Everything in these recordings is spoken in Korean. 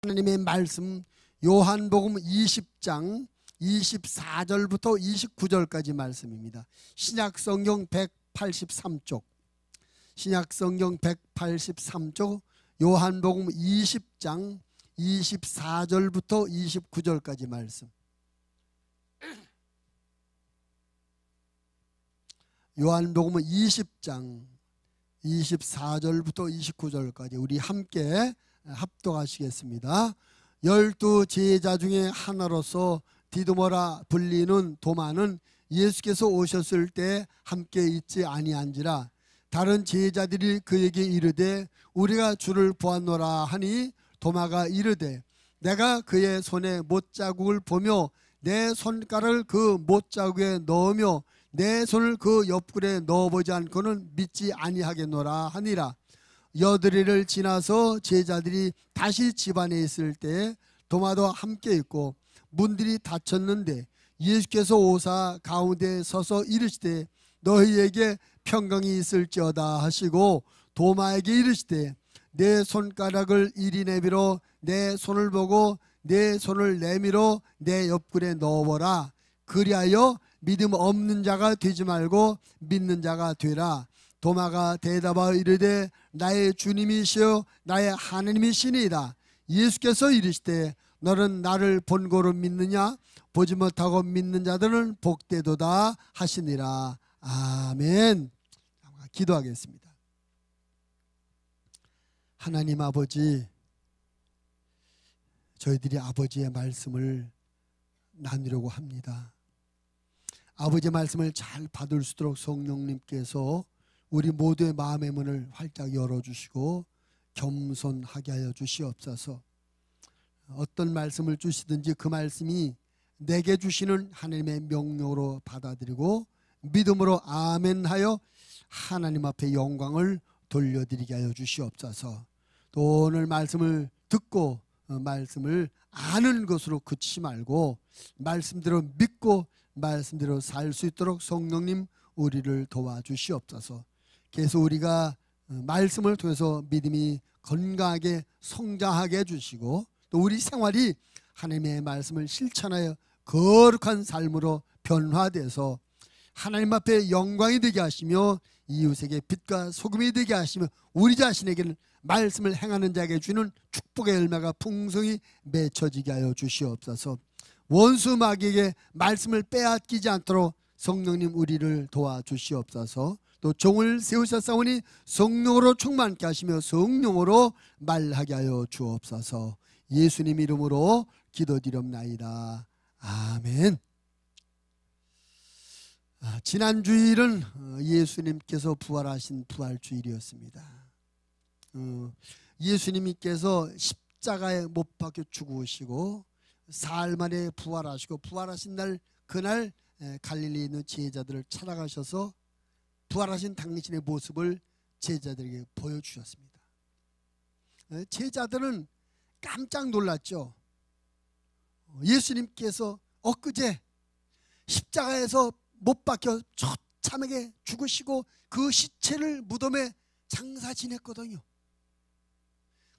하나님의 말씀 요한복음 20장 24절부터 29절까지 말씀입니다. 신약성경 183쪽, 신약성경 183쪽 요한복음 20장 24절부터 29절까지 말씀. 요한복음 20장 24절부터 29절까지 우리 함께 합독하시겠습니다. 12 제자 중에 하나로서 디도모라 불리는 도마는 예수께서 오셨을 때 함께 있지 아니한지라. 다른 제자들이 그에게 이르되 우리가 주를 보았노라 하니 도마가 이르되 내가 그의 손에 못자국을 보며 내 손가락을 그 못자국에 넣으며 내 손을 그 옆구리에 넣어보지 않고는 믿지 아니하겠노라 하니라. 여드레를 지나서 제자들이 다시 집안에 있을 때 도마도 함께 있고 문들이 닫혔는데 예수께서 오사 가운데 서서 이르시되 너희에게 평강이 있을지어다 하시고 도마에게 이르시되 내 손가락을 이리 내밀어 내 손을 보고 내 손을 내밀어 내 옆구리에 넣어보라. 그리하여 믿음 없는 자가 되지 말고 믿는 자가 되라. 도마가 대답하여 이르되 나의 주님이시여 나의 하나님이시니이다. 예수께서 이르시되 너는 나를 본고로 믿느냐? 보지 못하고 믿는 자들은 복되도다 하시니라. 아멘. 기도하겠습니다. 하나님 아버지, 저희들이 아버지의 말씀을 나누려고 합니다. 아버지의 말씀을 잘 받을 수 있도록 성령님께서 우리 모두의 마음의 문을 활짝 열어주시고 겸손하게 하여 주시옵소서. 어떤 말씀을 주시든지 그 말씀이 내게 주시는 하나님의 명령으로 받아들이고 믿음으로 아멘하여 하나님 앞에 영광을 돌려드리게 하여 주시옵소서. 또 오늘 말씀을 듣고 말씀을 아는 것으로 그치지 말고 말씀대로 믿고 말씀대로 살 수 있도록 성령님 우리를 도와주시옵소서. 계속 우리가 말씀을 통해서 믿음이 건강하게 성장하게 해주시고 또 우리 생활이 하나님의 말씀을 실천하여 거룩한 삶으로 변화돼서 하나님 앞에 영광이 되게 하시며 이웃에게 빛과 소금이 되게 하시며 우리 자신에게는 말씀을 행하는 자에게 주는 축복의 열매가 풍성히 맺혀지게 하여 주시옵소서. 원수 마귀에게 말씀을 빼앗기지 않도록 성령님 우리를 도와주시옵소서. 또 종을 세우셨사오니 성령으로 충만케 하시며 성령으로 말하게 하여 주옵소서. 예수님 이름으로 기도드립나이다. 아멘. 지난 주일은 예수님께서 부활하신 부활주일이었습니다. 예수님께서 십자가에 못 박혀 죽으시고 사흘 만에 부활하시고 부활하신 날 그날 갈릴리에 있는 제자들을 찾아가셔서 부활하신 당신의 모습을 제자들에게 보여주셨습니다. 제자들은 깜짝 놀랐죠. 예수님께서 엊그제 십자가에서 못 박혀 처참하게 죽으시고 그 시체를 무덤에 장사 지냈거든요.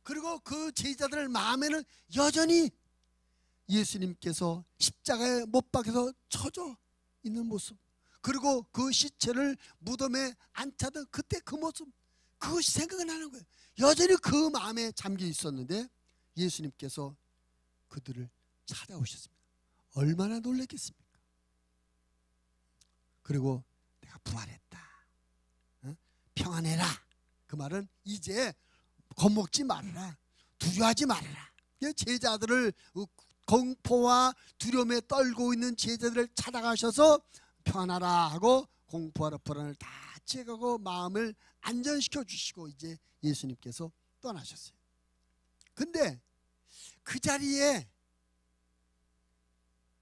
그리고 그 제자들 마음에는 여전히 예수님께서 십자가에 못 박혀서 처져 있는 모습, 그리고 그 시체를 무덤에 앉혀둔 그때 그 모습, 그것이 생각이 나는 거예요. 여전히 그 마음에 잠겨 있었는데 예수님께서 그들을 찾아오셨습니다. 얼마나 놀랐겠습니까? 그리고 내가 부활했다, 평안해라. 그 말은 이제 겁먹지 말아라, 두려워하지 말아라. 제자들을 공포와 두려움에 떨고 있는 제자들을 찾아가셔서 평안하라 하고 공포와 불안을 다 제거하고 마음을 안전시켜 주시고 이제 예수님께서 떠나셨어요. 근데 그 자리에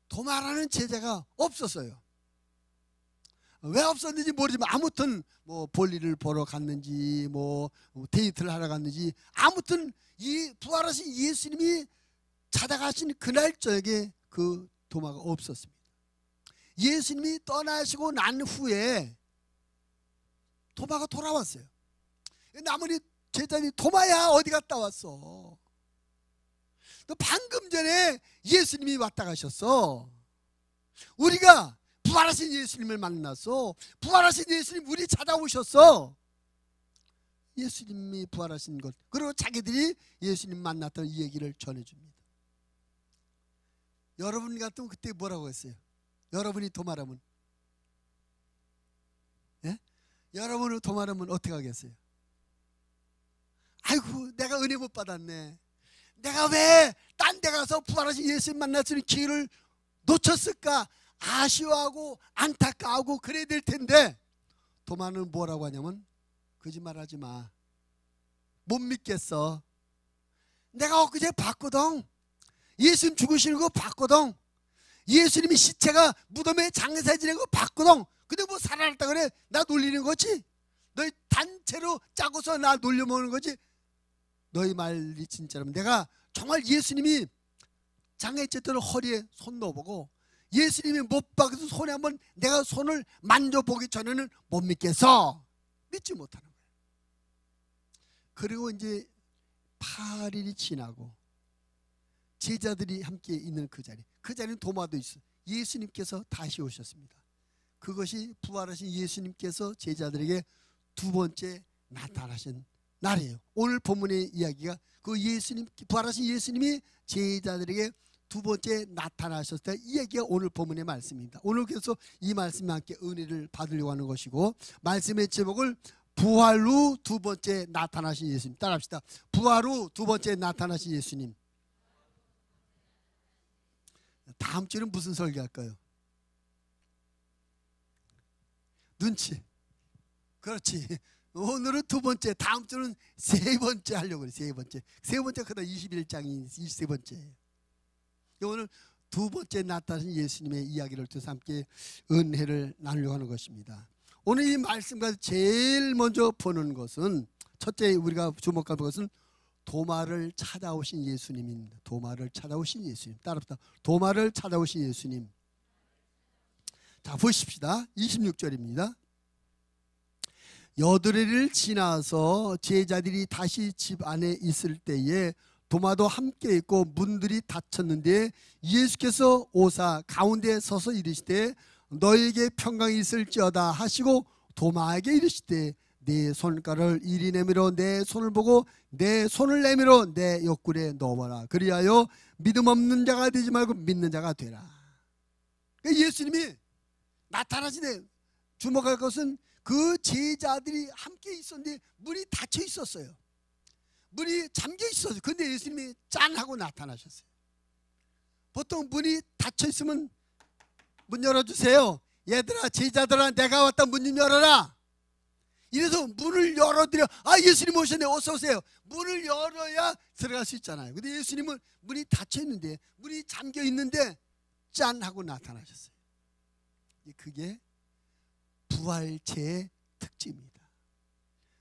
도마라는 제자가 없었어요. 왜 없었는지 모르지만 아무튼 뭐 볼일을 보러 갔는지 뭐 데이트를 하러 갔는지 아무튼 이 부활하신 예수님이 찾아가신 그날 저녁에 그 도마가 없었습니다. 예수님이 떠나시고 난 후에 도마가 돌아왔어요. 나머지 제자들이 도마야 어디 갔다 왔어? 너 방금 전에 예수님이 왔다 가셨어. 우리가 부활하신 예수님을 만났어. 부활하신 예수님 우리 찾아오셨어. 예수님이 부활하신 것, 그리고 자기들이 예수님 만났던 이 얘기를 전해줍니다. 여러분 같으면 그때 뭐라고 했어요? 여러분이 도말하면, 예? 여러분을 도말하면 어떻게 하겠어요? 아이고, 내가 은혜 못 받았네. 내가 왜 딴 데 가서 부활하신 예수님 만날 수 있는 기회를 놓쳤을까? 아쉬워하고 안타까워하고 그래야 될 텐데, 도마는 뭐라고 하냐면, 거짓말하지 마. 못 믿겠어. 내가 엊그제 봤거든. 예수님 죽으시는 거 봤거든. 예수님이 시체가 무덤에 장사 지낸 거 봤거든. 근데 뭐 살아났다 그래? 나 놀리는 거지? 너희 단체로 짜고서 나 놀려먹는 거지? 너희 말이 진짜라면, 내가 정말 예수님이 장애했을 허리에 손 넣어보고 예수님이 못 박아서 손에 한번 내가 손을 만져보기 전에는 못 믿겠어. 믿지 못하는 거예요. 그리고 이제 8일이 지나고 제자들이 함께 있는 그 자리는 도마도 있어. 예수님께서 다시 오셨습니다. 그것이 부활하신 예수님께서 제자들에게 두 번째 나타나신 날이에요. 오늘 본문의 이야기가 그 예수님, 부활하신 예수님이 제자들에게 두 번째 나타나셨을 때 이 얘기가 오늘 본문의 말씀입니다. 오늘 그래서 이 말씀과 함께 은혜를 받으려고 하는 것이고, 말씀의 제목을 부활 후 두 번째 나타나신 예수님, 따라합시다. 부활 후 두 번째 나타나신 예수님. 다음 주는 무슨 설교할까요? 눈치. 그렇지. 오늘은 두 번째, 다음 주는 세 번째 하려고 그래. 세 번째 그다 21장이 23번째. 오늘 두 번째 나타나신 예수님의 이야기를 통해서 함께 은혜를 나누려고 하는 것입니다. 오늘 이 말씀과 제일 먼저 보는 것은, 첫째 우리가 주목할 것은 도마를 찾아오신 예수님입니다. 도마를 찾아오신 예수님. 따라합시다. 도마를 찾아오신 예수님. 자, 보십시다. 26절입니다. 여드레를 지나서 제자들이 다시 집 안에 있을 때에 도마도 함께 있고 문들이 닫혔는데 예수께서 오사 가운데 서서 이르시되 너에게 평강이 있을지어다 하시고 도마에게 이르시되 네 손가락을 이리 내밀어 내 손을 보고 내 손을 내밀어 내 옆구리에 넣어보라. 그리하여 믿음 없는 자가 되지 말고 믿는 자가 되라. 예수님이 나타나시되 주목할 것은 그 제자들이 함께 있었는데 문이 닫혀 있었어요. 문이 잠겨 있었어요. 근데 예수님이 짠 하고 나타나셨어요. 보통 문이 닫혀 있으면 문 열어주세요. 얘들아, 제자들아, 내가 왔다, 문 좀 열어라. 이래서 문을 열어드려. 아, 예수님 오셨네, 어서 오세요. 문을 열어야 들어갈 수 있잖아요. 근데 예수님은 문이 닫혀 있는데, 문이 잠겨 있는데 짠 하고 나타나셨어요. 그게 부활체의 특징입니다.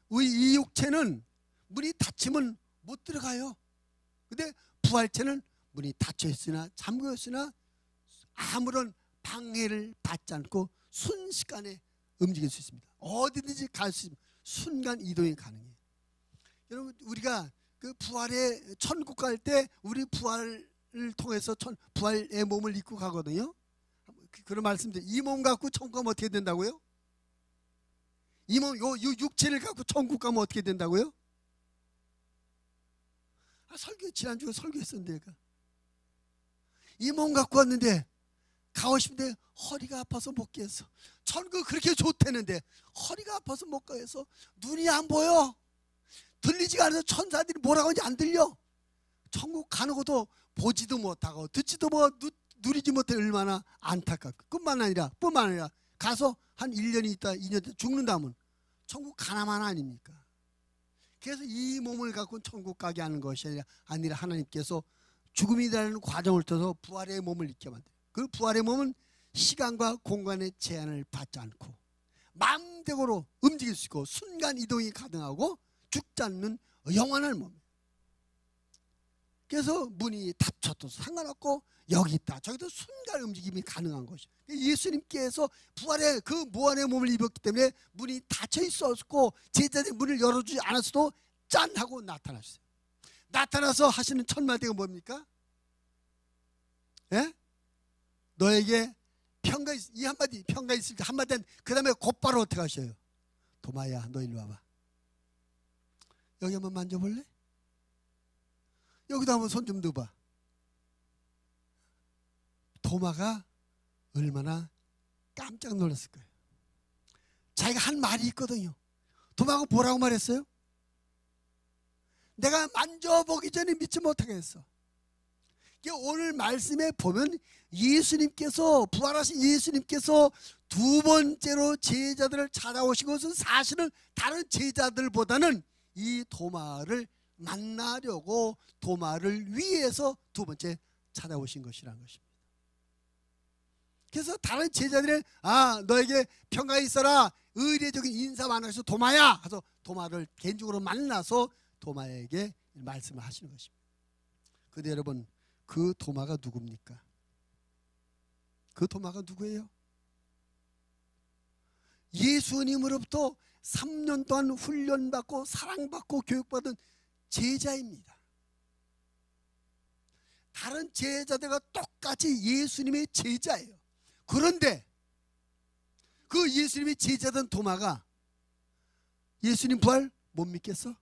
우리 이 육체는 문이 닫히면 못 들어가요. 근데 부활체는 문이 닫혀 있으나 잠겨 있으나 아무런 방해를 받지 않고 순식간에 움직일 수 있습니다. 어디든지 갈 수 있습니다. 순간 이동이 가능해요. 여러분, 우리가 그 부활의 천국 갈 때 우리 부활을 통해서 부활의 몸을 입고 가거든요. 그런 말씀들, 이 몸 갖고 천국 가면 어떻게 된다고요? 이 몸, 요 육체를 갖고 천국 가면 어떻게 된다고요? 지난주에 설교했었는데, 이 몸 갖고 왔는데 가고 싶은데 허리가 아파서 못 가서, 천국 그렇게 좋다는데 허리가 아파서 못 가서 눈이 안 보여. 들리지가 않아서 천사들이 뭐라고 하는지 안 들려. 천국 가는 것도 보지도 못하고 듣지도 누리지 못해 얼마나 안타깝고, 뿐만 아니라 가서 한 1년이 있다 2년 있다 죽는다면 천국 가나만 아닙니까? 그래서 이 몸을 갖고 천국 가게 하는 것이 아니라 하나님께서 죽음이라는 과정을 통해서 부활의 몸을 입게 만들어요. 그 부활의 몸은 시간과 공간의 제한을 받지 않고 마음대로 움직일 수 있고 순간 이동이 가능하고 죽지 않는 영원한 몸이에요. 그래서 문이 닫혀도 상관없고 여기 있다 저기도 순간 움직임이 가능한 것이죠. 예수님께서 부활의 그 무한의 몸을 입었기 때문에 문이 닫혀 있었고 제자들이 문을 열어주지 않았어도 짠 하고 나타나셨어요. 나타나서 하시는 첫 마디가 뭡니까? 예? 너에게 이 한마디 평가 있을 때 한마디 그 다음에 곧바로 어떻게 하셔요? 도마야 너 일로 와봐. 여기 한번 만져볼래? 여기도 한번 손 좀 넣어봐. 도마가 얼마나 깜짝 놀랐을 거예요. 자기가 한 말이 있거든요. 도마가 뭐라고 말했어요? 내가 만져보기 전에 믿지 못하겠어. 오늘 말씀에 보면 예수님께서, 부활하신 예수님께서 두 번째로 제자들을 찾아오신 것은 사실은 다른 제자들보다는 이 도마를 만나려고, 도마를 위해서 두 번째 찾아오신 것이라는 것입니다. 그래서 다른 제자들은 너에게 평강이 있어라, 의례적인 인사만 해서 도마야 해서 도마를 개인적으로 만나서 도마에게 말씀을 하시는 것입니다. 그런데 여러분, 그 도마가 누굽니까? 그 도마가 누구예요? 예수님으로부터 3년 동안 훈련받고 사랑받고 교육받은 제자입니다. 다른 제자들과 똑같이 예수님의 제자예요. 그런데 그 예수님의 제자던 도마가 예수님 부활 못 믿겠어?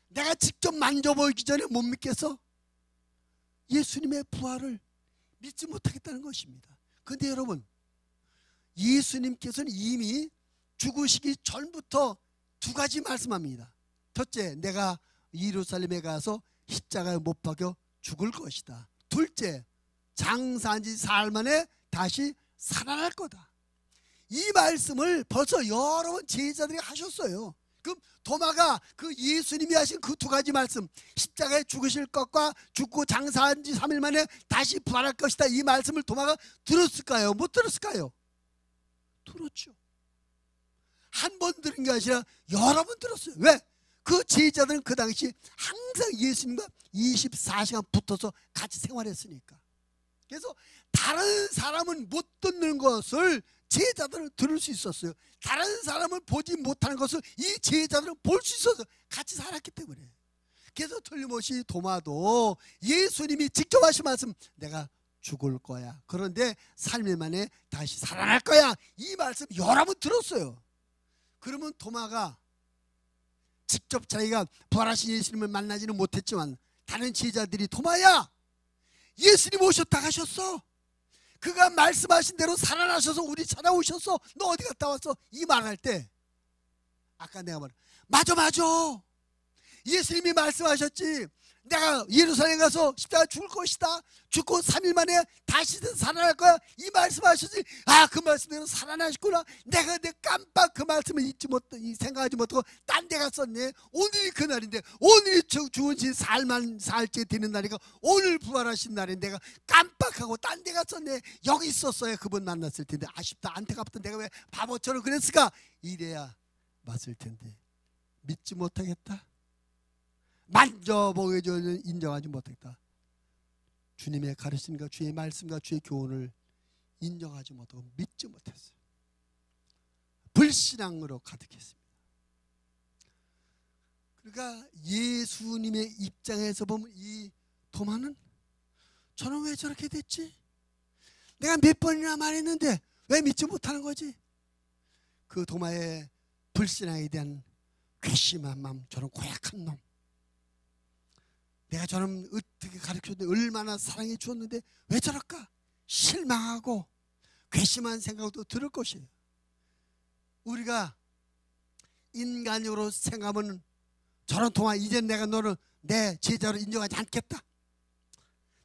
내가 직접 만져보기 전에 못 믿겠어? 예수님의 부활을 믿지 못하겠다는 것입니다. 그런데 여러분, 예수님께서는 이미 죽으시기 전부터 두 가지 말씀합니다. 첫째, 내가 예루살렘에 가서 십자가에 못 박혀 죽을 것이다. 둘째, 장사한 지 사흘 만에 다시 살아날 거다. 이 말씀을 벌써 여러 번 제자들이 하셨어요. 그럼 도마가 그 예수님이 하신 그 두 가지 말씀, 십자가에 죽으실 것과 죽고 장사한 지 3일 만에 다시 부활할 것이다, 이 말씀을 도마가 들었을까요? 못 들었을까요? 들었죠. 한 번 들은 게 아니라 여러 번 들었어요. 왜? 그 제자들은 그 당시 항상 예수님과 24시간 붙어서 같이 생활했으니까. 그래서 다른 사람은 못 듣는 것을 제자들은 들을 수 있었어요. 다른 사람을 보지 못하는 것을 이 제자들은 볼 수 있었어요. 같이 살았기 때문에. 그래서 틀림없이 도마도 예수님이 직접 하신 말씀, 내가 죽을 거야, 그런데 3일 만에 다시 살아날 거야, 이 말씀 여러 번 들었어요. 그러면 도마가 직접 자기가 부활하신 예수님을 만나지는 못했지만 다른 제자들이 도마야, 예수님 오셨다 가셨어, 그가 말씀하신 대로 살아나셔서 우리 찾아오셨어, 너 어디 갔다 왔어, 이 말할 때 아까 내가 말한 맞아 예수님이 말씀하셨지, 내가 예루살렘 가서 십자가 죽을 것이다, 죽고 3일 만에 다시 살아날 거야, 이 말씀하셨지. 그 말씀대로 살아나셨구나. 내가 깜빡 그 말씀을 생각하지 못하고 딴 데 갔었네. 오늘이 그날인데, 오늘이 죽은 지 사흘째 되는 날이니까 오늘 부활하신 날인데 내가 깜빡하고 딴 데 갔었네. 여기 있었어야 그분 만났을 텐데 아쉽다, 안타깝다, 내가 왜 바보처럼 그랬을까, 이래야 맞을 텐데 믿지 못하겠다, 만져보게 저는 인정하지 못했다. 주님의 가르침과 주의 말씀과 주의 교훈을 인정하지 못하고 믿지 못했어요. 불신앙으로 가득했습니다. 그러니까 예수님의 입장에서 보면 이 도마는 저는 왜 저렇게 됐지? 내가 몇 번이나 말했는데 왜 믿지 못하는 거지? 그 도마의 불신앙에 대한 괘씸한 마음, 저런 고약한 놈, 내가 저놈 어떻게 가르쳤는데 얼마나 사랑해 주었는데 왜 저럴까? 실망하고 괘씸한 생각도 들을 것이에요. 우리가 인간적으로 생각하면 저런 도마, 이제 내가 너를 내 제자로 인정하지 않겠다,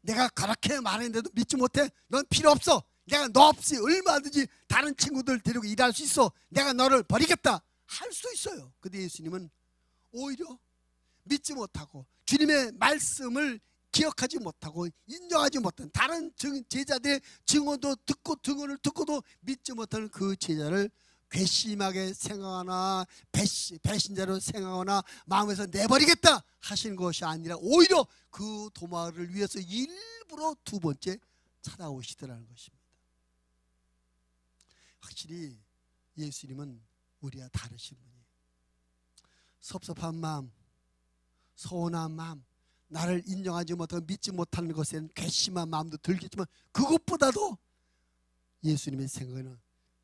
내가 그렇게 말했는데도 믿지 못해, 넌 필요 없어, 내가 너 없이 얼마든지 다른 친구들 데리고 일할 수 있어, 내가 너를 버리겠다 할 수 있어요. 근데 예수님은 오히려 믿지 못하고 주님의 말씀을 기억하지 못하고 인정하지 못한 다른 제자들의 증언도 듣고 증언을 듣고도 믿지 못하는 그 제자를 괘씸하게 생각하나 배신자로 생각하나 마음에서 내버리겠다 하시는 것이 아니라 오히려 그 도마를 위해서 일부러 두 번째 찾아오시더라는 것입니다. 확실히 예수님은 우리와 다르신 분이에요. 섭섭한 마음, 서운한 마음, 나를 인정하지 못하고 믿지 못하는 것에는 괘씸한 마음도 들겠지만, 그것보다도 예수님의 생각에는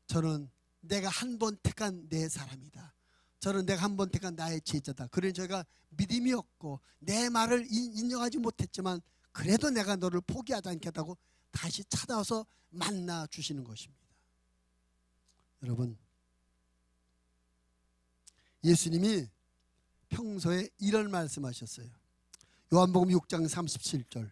저는 내가 한 번 택한 내 사람이다. 저는 내가 한 번 택한 나의 제자다. 그러니 저희가 믿음이 없고 내 말을 인정하지 못했지만 그래도 내가 너를 포기하지 않겠다고 다시 찾아와서 만나 주시는 것입니다. 여러분, 예수님이 평소에 이런 말씀하셨어요. 요한복음 6장 37절,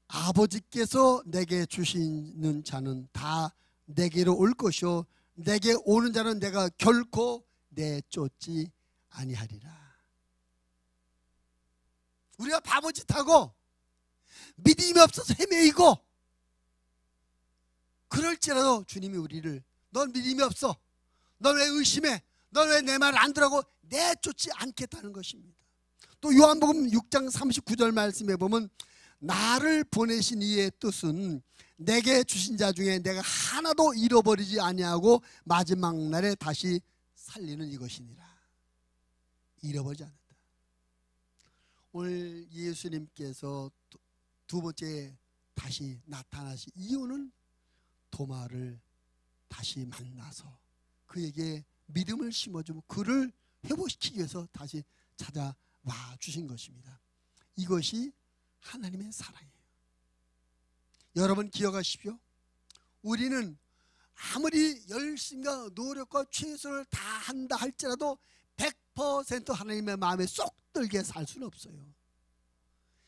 아버지께서 내게 주시는 자는 다 내게로 올 것이요 내게 오는 자는 내가 결코 내쫓지 아니하리라. 우리가 바보짓하고 믿음이 없어서 헤매이고 그럴지라도 주님이 우리를, 넌 믿음이 없어, 넌 왜 의심해, 넌 왜 내 말을 안 들으라고 내쫓지 않겠다는 것입니다. 또 요한복음 6장 39절 말씀에 보면 나를 보내신 이의 뜻은 내게 주신 자 중에 내가 하나도 잃어버리지 아니하고 마지막 날에 다시 살리는 이것이니라. 잃어버리지 않는다. 오늘 예수님께서 두 번째 다시 나타나신 이유는 도마를 다시 만나서 그에게 믿음을 심어주고 그를 회복시키기 위해서 다시 찾아와 주신 것입니다. 이것이 하나님의 사랑이에요. 여러분 기억하십시오. 우리는 아무리 열심과 노력과 최선을 다한다 할지라도 100% 하나님의 마음에 쏙 들게 살 수는 없어요.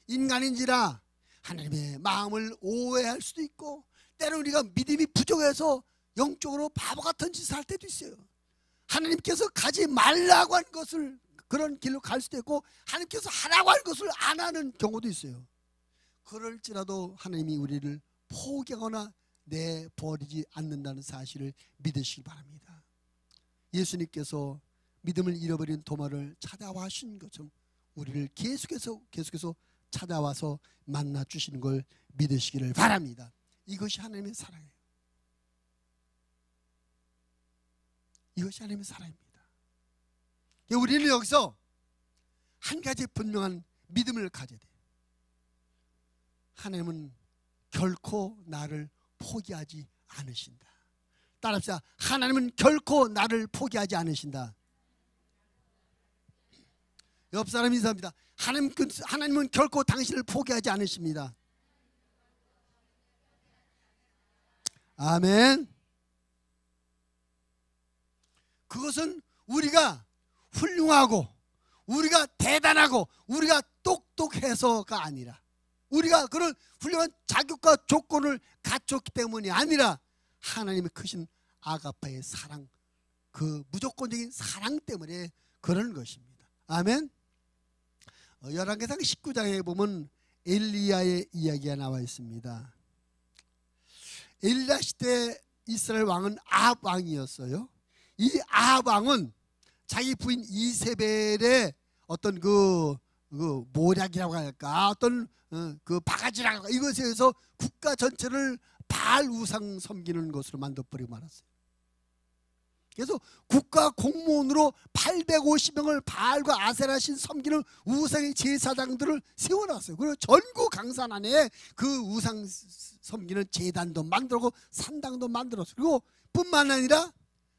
인간인지라 하나님의 마음을 오해할 수도 있고, 때로 우리가 믿음이 부족해서 영적으로 바보같은 짓을 할 때도 있어요. 하나님께서 가지 말라고 한 것을 그런 길로 갈 수도 있고, 하나님께서 하라고 한 것을 안 하는 경우도 있어요. 그럴지라도 하나님이 우리를 포기하거나 내버리지 않는다는 사실을 믿으시기 바랍니다. 예수님께서 믿음을 잃어버린 도마를 찾아와 주신 것처럼 우리를 계속해서 찾아와서 만나 주시는 걸 믿으시기를 바랍니다. 이것이 하나님의 사랑이에요. 이것이 하나님의 사랑입니다. 우리는 여기서 한 가지 분명한 믿음을 가져야 돼요. 하나님은 결코 나를 포기하지 않으신다. 따라합시다. 하나님은 결코 나를 포기하지 않으신다. 옆 사람 인사합니다. 하나님은 결코 당신을 포기하지 않으십니다. 아멘. 그것은 우리가 훌륭하고 우리가 대단하고 우리가 똑똑해서가 아니라, 우리가 그런 훌륭한 자격과 조건을 갖췄기 때문이 아니라 하나님의 크신 아가파의 사랑, 그 무조건적인 사랑 때문에 그런 것입니다. 아멘. 열왕기상 19장에 보면 엘리야의 이야기가 나와 있습니다. 엘리야 시대 이스라엘 왕은 아합 왕이었어요. 이 아합 왕은 자기 부인 이세벨의 어떤 그 모략이라고 할까, 어떤 그 바가지라고 할까, 이것에 의해서 국가 전체를 바알 우상 섬기는 것으로 만들어버리고 말았어요. 그래서 국가 공무원으로 850명을 바알과 아세라 신 섬기는 우상의 제사장들을 세워놨어요. 그리고 전국 강산 안에 그 우상 섬기는 제단도 만들고 산당도 만들었어요. 그리고 뿐만 아니라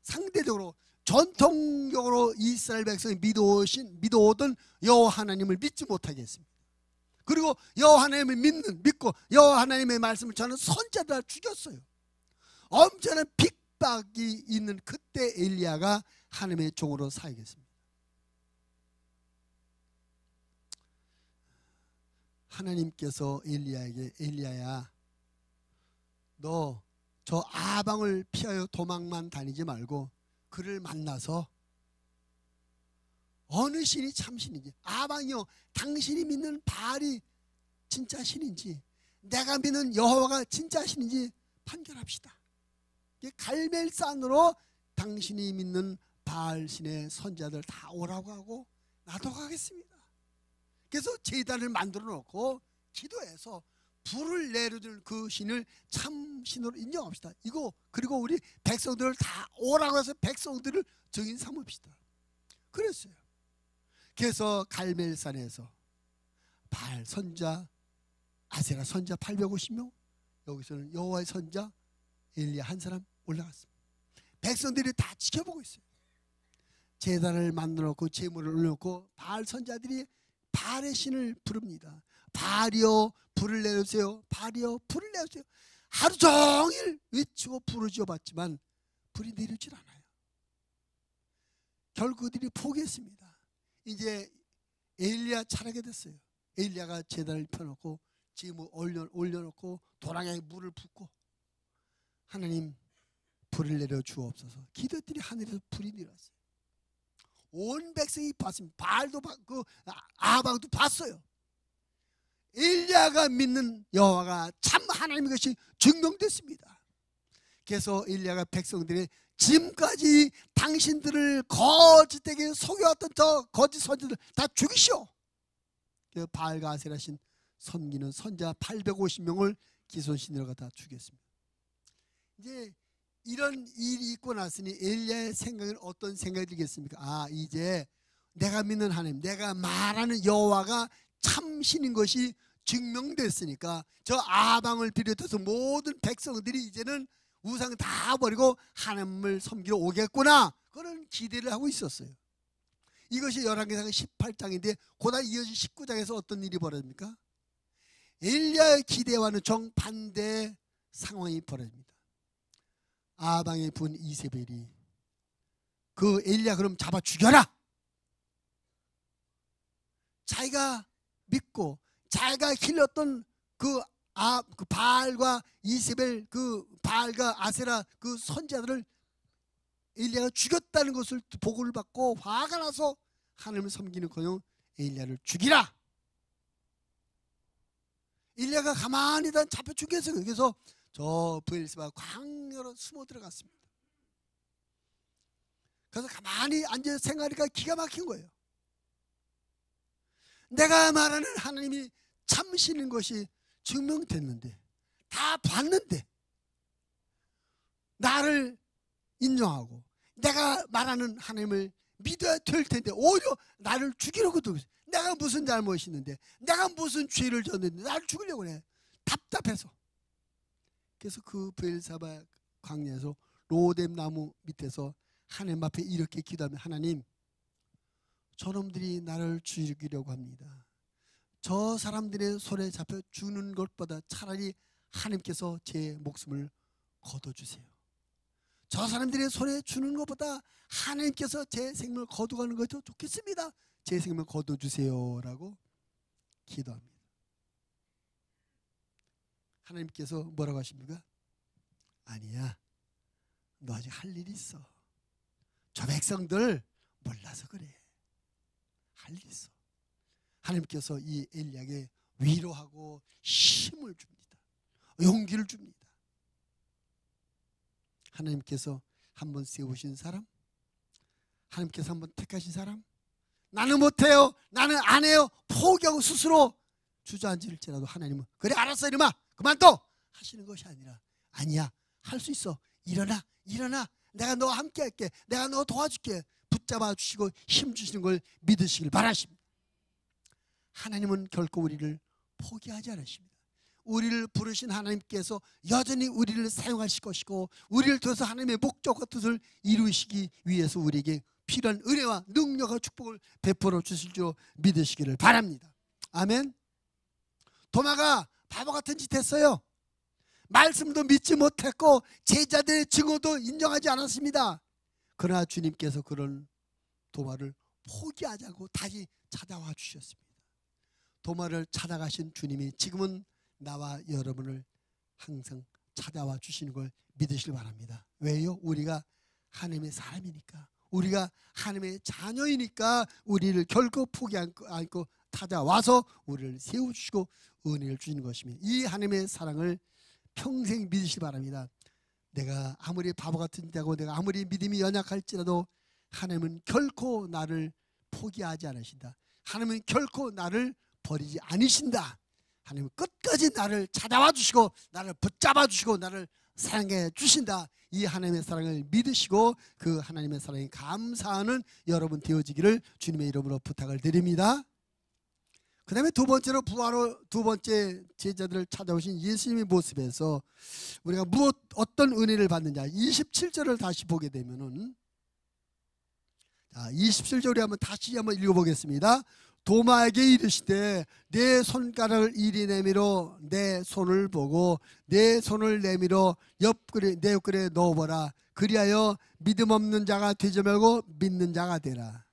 상대적으로 전통적으로 이스라엘 백성이 믿어오던 여호와 하나님을 믿지 못하게 했습니다. 그리고 여호와 하나님을 믿고 여호와 하나님의 말씀을 전하는 선자들 죽였어요. 엄청난 핍박이 있는 그때 엘리야가 하나님의 종으로 사역했습니다. 하나님께서 엘리야에게, 엘리야야, 너 저 아방을 피하여 도망만 다니지 말고 그를 만나서 어느 신이 참 신인지, 아방이요, 당신이 믿는 바알이 진짜 신인지 내가 믿는 여호와가 진짜 신인지 판결합시다. 갈멜산으로 당신이 믿는 바알 신의 선자들 다 오라고 하고 나도 가겠습니다. 그래서 제단을 만들어 놓고 기도해서 불을 내려줄 그 신을 참 신으로 인정합시다. 이거 그리고 우리 백성들을 다 오라고 해서 백성들을 증인 삼읍시다. 그랬어요. 그래서 갈멜산에서 바알 선자, 아세라 선자 850명, 여기서는 여호와의 선자 엘리야 한 사람 올라갔습니다. 백성들이 다 지켜보고 있어요. 제단을 만들어 놓고 제물을 올려놓고 바알 선자들이 바알의 신을 부릅니다. 바알이여 불을 내려주세요. 바알이여 불을 내려주세요. 하루 종일 외치고 부르짖어 봤지만 불이 내리질 않아요. 결국 그들이 포기했습니다. 이제 엘리야 차례가 됐어요. 엘리야가 제단을 펴놓고 제물 올려놓고 도랑에 물을 붓고 하나님 불을 내려 주옵소서. 기도했더니 하늘에서 불이 내렸어요. 온 백성이 봤습니다. 바알도 봤고 아방도 봤어요. 엘리야가 믿는 여호와가 참 하나님인 것이 증명됐습니다. 그래서 엘리야가 백성들이 지금까지 당신들을 거짓되게 속여왔던 저 거짓 선지들 다 죽이시오. 그래서 바알과 아세라 신 섬기는 선자 850명을 기손신으로 갖다 죽였습니다. 이제 이런 일이 있고 났으니 엘리야의 생각은 어떤 생각이 들겠습니까? 아, 이제 내가 믿는 하나님, 내가 말하는 여호와가 참신인 것이 증명됐으니까 저 아방을 비롯해서 모든 백성들이 이제는 우상 다 버리고 하나님을 섬기러 오겠구나, 그런 기대를 하고 있었어요. 이것이 열왕기상 18장인데 그다음 이어진 19장에서 어떤 일이 벌어집니까? 엘리야의 기대와는 정반대 상황이 벌어집니다. 아방의 분 이세벨이 그 엘리야 그럼 잡아 죽여라. 자기가 믿고 자기가 길렀던 그 바알과 이세벨, 그 바알과 아세라 그 선자들을 엘리야가 죽였다는 것을 보고를 받고 화가 나서 하나님을 섬기는커녕 엘리야를 죽이라. 엘리야가 가만히 잡혀 죽였어요. 그래서 저 브엘세바 광야로 숨어 들어갔습니다. 그래서 가만히 앉아 생각하니까 기가 막힌 거예요. 내가 말하는 하나님이 참신인 것이 증명됐는데, 다 봤는데 나를 인정하고 내가 말하는 하나님을 믿어야 될 텐데 오히려 나를 죽이려고 들고 있어요. 내가 무슨 잘못이 있는데, 내가 무슨 죄를 졌는데 나를 죽이려고 해. 답답해서. 그래서 그 브엘사바 광야에서 로뎀 나무 밑에서 하나님 앞에 이렇게 기도하면, 하나님, 저놈들이 나를 죽이려고 합니다. 저 사람들의 손에 잡혀 죽는 것보다 차라리 하나님께서 제 목숨을 거둬주세요. 저 사람들의 손에 주는 것보다 하나님께서 제 생명을 거두가는 것이 더 좋겠습니다. 제 생명을 거둬주세요 라고 기도합니다. 하나님께서 뭐라고 하십니까? 아니야, 너 아직 할 일이 있어. 저 백성들 몰라서 그래. 할 일 있어. 하나님께서 이 엘리야에게 위로하고 힘을 줍니다. 용기를 줍니다. 하나님께서 한번 세우신 사람, 하나님께서 한번 택하신 사람, 나는 못해요, 나는 안 해요 포기하고 스스로 주저앉을지라도 하나님은 그래 알았어 이놈아 그만둬 하시는 것이 아니라, 아니야, 할 수 있어, 일어나 내가 너와 함께 할게, 내가 너 도와줄게, 붙잡아 주시고 힘 주시는 걸 믿으시길 바라십니다. 하나님은 결코 우리를 포기하지 않으십니다. 우리를 부르신 하나님께서 여전히 우리를 사용하실 것이고, 우리를 통해서 하나님의 목적과 뜻을 이루시기 위해서 우리에게 필요한 은혜와 능력과 축복을 베풀어 주실 줄 믿으시기를 바랍니다. 아멘. 도마가 바보 같은 짓 했어요. 말씀도 믿지 못했고 제자들의 증언도 인정하지 않았습니다. 그러나 주님께서 그런 도마를 포기하지 않고 다시 찾아와 주셨습니다. 도마를 찾아가신 주님이 지금은 나와 여러분을 항상 찾아와 주시는 걸 믿으시길 바랍니다. 왜요? 우리가 하나님의 사람이니까, 우리가 하나님의 자녀이니까 우리를 결코 포기하지 않고 찾아와서 우리를 세워주시고 은혜를 주시는 것입니다. 이 하나님의 사랑을 평생 믿으시기 바랍니다. 내가 아무리 바보 같은 자고 내가 아무리 믿음이 연약할지라도 하나님은 결코 나를 포기하지 않으신다. 하나님은 결코 나를 버리지 않으신다. 하나님은 끝까지 나를 찾아와 주시고 나를 붙잡아 주시고 나를 사랑해 주신다. 이 하나님의 사랑을 믿으시고 그 하나님의 사랑에 감사하는 여러분 되어지기를 주님의 이름으로 부탁을 드립니다. 그 다음에 두 번째로 부활로 두 번째 제자들을 찾아오신 예수님의 모습에서 우리가 어떤 은혜를 받느냐. 27절을 다시 보게 되면은, 자, 27절 우리 다시 한번 읽어보겠습니다. 도마에게 이르시되 내 손가락을 이리 내밀어 내 손을 보고 내 손을 내밀어 내 옆구리에 넣어보라. 그리하여 믿음 없는 자가 되지 말고 믿는 자가 되라.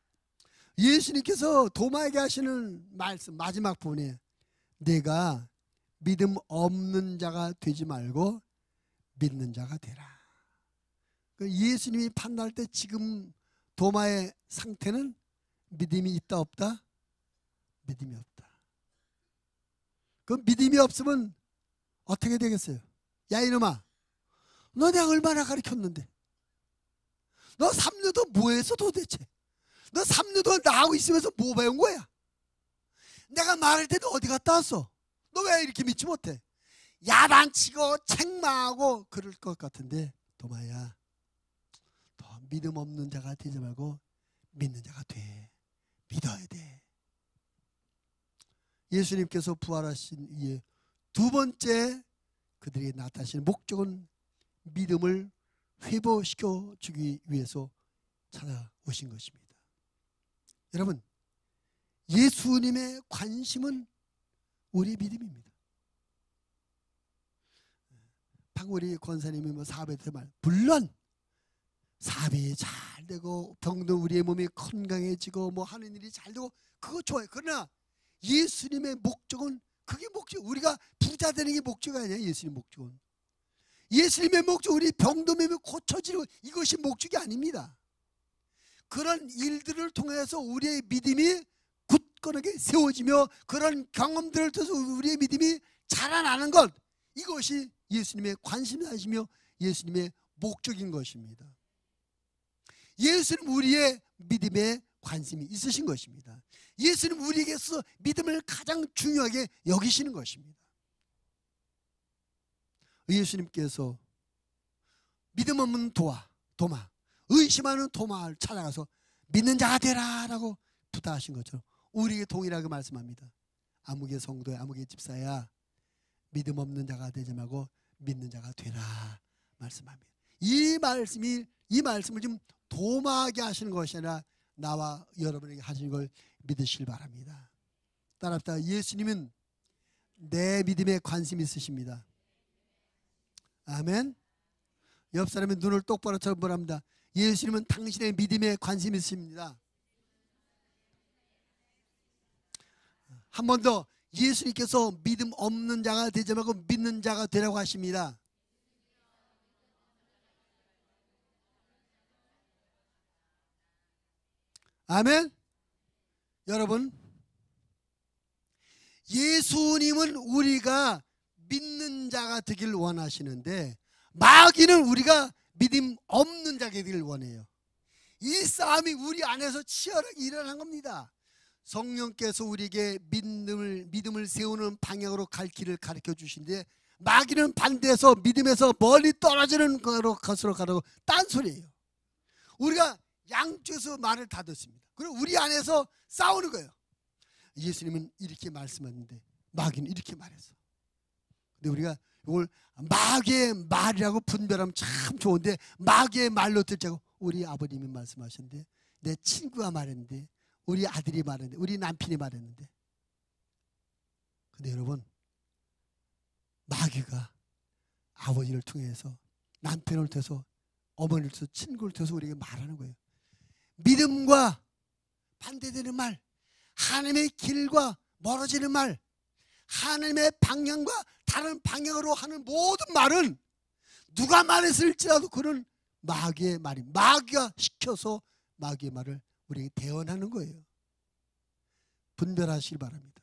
예수님께서 도마에게 하시는 말씀 마지막 부분에 내가 믿음 없는 자가 되지 말고 믿는 자가 되라. 예수님이 판단할 때 지금 도마의 상태는 믿음이 있다 없다? 믿음이 없다. 그 믿음이 없으면 어떻게 되겠어요? 야 이놈아, 너 내가 얼마나 가르쳤는데, 너 3년 동안 뭐 했어 도대체? 너 3년 동안 나하고 있으면서 뭐 배운 거야? 내가 말할 때도 어디 갔다 왔어? 너 왜 이렇게 믿지 못해? 야단치고 책망하고 그럴 것 같은데, 도마야, 너 믿음 없는 자가 되지 말고 믿는 자가 돼. 믿어야 돼. 예수님께서 부활하신 이에 두 번째 그들에게 나타나신 목적은 믿음을 회복시켜 주기 위해서 찾아오신 것입니다. 여러분, 예수님의 관심은 우리 믿음입니다. 방금 우리 권사님이 사업에 대해서 물론 사업이 잘 되고 병도 우리의 몸이 건강해지고 하는 일이 잘 되고 그거 좋아요. 그러나 예수님의 목적은 그게 목적. 우리가 부자 되는 게 목적이 아니야. 예수님의 목적은, 예수님의 목적, 우리 병도 매면 고쳐지는 이것이 목적이 아닙니다. 그런 일들을 통해서 우리의 믿음이 굳건하게 세워지며 그런 경험들을 통해서 우리의 믿음이 자라나는 것, 이것이 예수님의 관심사이시며 예수님의 목적인 것입니다. 예수는 우리의 믿음에 관심이 있으신 것입니다. 예수는 우리에게서 믿음을 가장 중요하게 여기시는 것입니다. 예수님께서 믿음 없는 도마, 의심하는 도마를 찾아가서 믿는 자가 되라 라고 부탁하신 것처럼 우리에게 동일하게 말씀합니다. 아무개 성도야, 아무개 집사야, 믿음 없는 자가 되지 말고 믿는 자가 되라 말씀합니다. 이 말씀을 좀 도마하게 하시는 것이 아니라 나와 여러분에게 하시는 걸 믿으시길 바랍니다. 따라합시다. 예수님은 내 믿음에 관심이 있으십니다. 아멘. 옆 사람의 눈을 똑바로 쳐보랍니다. 예수님은 당신의 믿음에 관심이 있습니다. 한 번 더, 예수님께서 믿음 없는 자가 되지 말고 믿는 자가 되라고 하십니다. 아멘. 여러분, 예수님은 우리가 믿는 자가 되길 원하시는데 마귀는 우리가 믿음 없는 자가 되길 원해요. 이 싸움이 우리 안에서 치열하게 일어난 겁니다. 성령께서 우리에게 믿음을 세우는 방향으로 갈 길을 가르쳐 주신데 마귀는 반대해서 믿음에서 멀리 떨어지는 것으로 가라고 딴소리예요. 우리가 양쪽에서 말을 다 듣습니다. 그리고 우리 안에서 싸우는 거예요. 예수님은 이렇게 말씀하는데 마귀는 이렇게 말했어. 근데 우리가 이걸 마귀의 말이라고 분별하면 참 좋은데 마귀의 말로 듣자고 우리 아버님이 말씀하셨는데, 내 친구가 말했는데, 우리 아들이 말했는데, 우리 남편이 말했는데. 근데 여러분, 마귀가 아버지를 통해서, 남편을 통해서, 어머니를 통해서, 친구를 통해서 우리에게 말하는 거예요. 믿음과 반대되는 말, 하나님의 길과 멀어지는 말, 하나님의 방향과 다른 방향으로 하는 모든 말은 누가 말했을지라도 그는 마귀의 말이, 마귀가 시켜서 마귀의 말을 우리에게 대언하는 거예요. 분별하시기 바랍니다.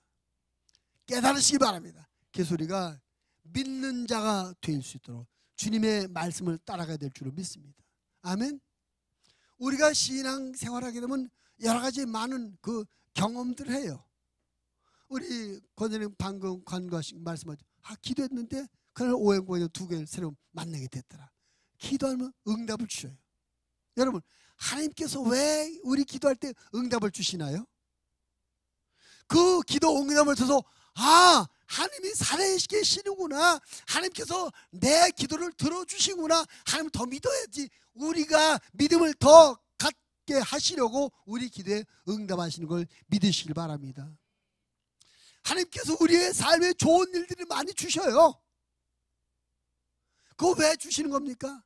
깨달으시기 바랍니다. 그래서 우리가 믿는 자가 될 수 있도록 주님의 말씀을 따라가야 될 줄로 믿습니다. 아멘. 우리가 신앙 생활하게 되면 여러 가지 많은 그 경험들을 해요. 우리 권사님 방금 관과식 말씀하죠. 기도했는데 그날 오행고에 2개를 새로 만나게 됐더라. 기도하면 응답을 주셔요. 여러분, 하나님께서 왜 우리 기도할 때 응답을 주시나요? 그 기도 응답을 통해서 하나님이 살아계시는구나, 하나님께서 내 기도를 들어주시구나, 하나님 더 믿어야지, 우리가 믿음을 더 갖게 하시려고 우리 기도에 응답하시는 걸 믿으시길 바랍니다. 하나님께서 우리의 삶에 좋은 일들을 많이 주셔요. 그거 왜 주시는 겁니까?